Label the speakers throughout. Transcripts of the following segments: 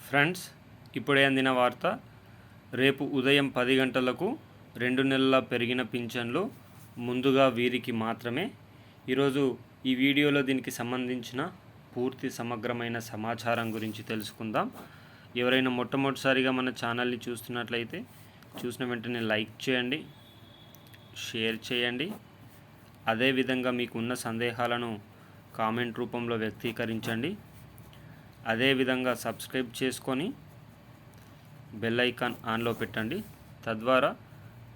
Speaker 1: Friends, ఇప్పుడే అందిన వార్త. రేపు ఉదయం 10 గంటలకు 2 నెలల పెరిగిన పింఛన్లు ముందుగా వీరికి మాత్రమే. ఈరోజు ఈ వీడియోలో దీనికి సంబంధించిన పూర్తి సమగ్రమైన సమాచారం గురించి తెలుసుకుందాం. ఎవరైనా మొట్టమొదటిసారిగా మన ఛానల్ని చూస్తున్నట్లయితే చూసిన వెంటనే లైక్ చేయండి, షేర్ చేయండి. అదేవిధంగా మీకు ఉన్న సందేహాలను కామెంట్ రూపంలో వ్యక్తీకరించండి. అదేవిధంగా సబ్స్క్రైబ్ చేసుకొని బెల్ ఐకాన్ ఆన్లో పెట్టండి. తద్వారా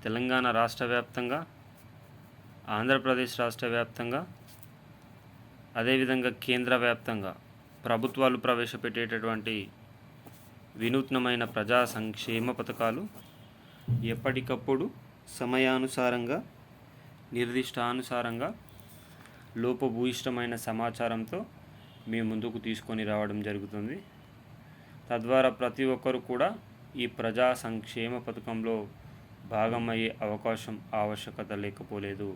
Speaker 1: తెలంగాణ రాష్ట్ర వ్యాప్తంగా, ఆంధ్రప్రదేశ్ రాష్ట్ర వ్యాప్తంగా, అదేవిధంగా కేంద్ర వ్యాప్తంగా ప్రభుత్వాలు ప్రవేశపెట్టేటటువంటి వినూత్నమైన ప్రజా సంక్షేమ పథకాలు ఎప్పటికప్పుడు సమయానుసారంగా, నిర్దిష్టానుసారంగా లోపభూయిష్టమైన సమాచారంతో మీ ముందుకు తీసుకొని రావడం జరుగుతుంది. తద్వారా ప్రతి ఒక్కరు కూడా ఈ ప్రజా సంక్షేమ పథకంలో భాగమయ్యే అవకాశం, ఆవశ్యకత లేకపోలేదు.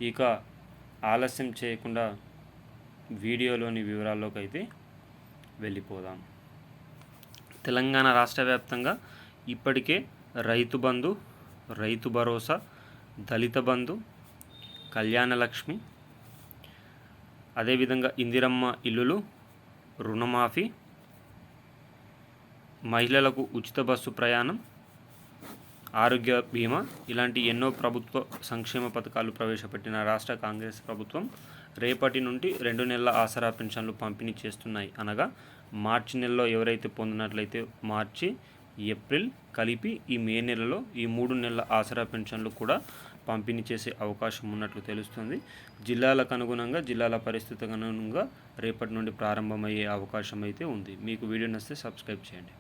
Speaker 1: ఇక ఆలస్యం చేయకుండా వీడియోలోని వివరాల్లోకి అయితే వెళ్ళిపోదాం. తెలంగాణ రాష్ట్ర వ్యాప్తంగా ఇప్పటికే రైతు బంధు, రైతు భరోసా, దళిత బంధు, కళ్యాణలక్ష్మి, అదేవిధంగా ఇందిరమ్మ ఇల్లులు, రుణమాఫీ, మహిళలకు ఉచిత బస్సు ప్రయాణం, ఆరోగ్య బీమా ఇలాంటి ఎన్నో ప్రభుత్వ సంక్షేమ పథకాలు ప్రవేశపెట్టిన రాష్ట్ర కాంగ్రెస్ ప్రభుత్వం రేపటి నుండి 2 నెలల ఆసరా పెన్షన్లు పంపిణీ చేస్తున్నాయి. అనగా మార్చి నెలలో ఎవరైతే పొందినట్లయితే మార్చి, ఏప్రిల్ కలిపి ఈ మే నెలలో ఈ 3 నెలల ఆసరా పెన్షన్లు కూడా పంపిణీ చేసే అవకాశం ఉన్నట్లు తెలుస్తుంది. జిల్లాలకు అనుగుణంగా, జిల్లాల పరిస్థితికి అనుగుణంగా రేపటి నుండి ప్రారంభమయ్యే అవకాశం అయితే ఉంది. మీకు వీడియో నచ్చితే సబ్స్క్రైబ్ చేయండి.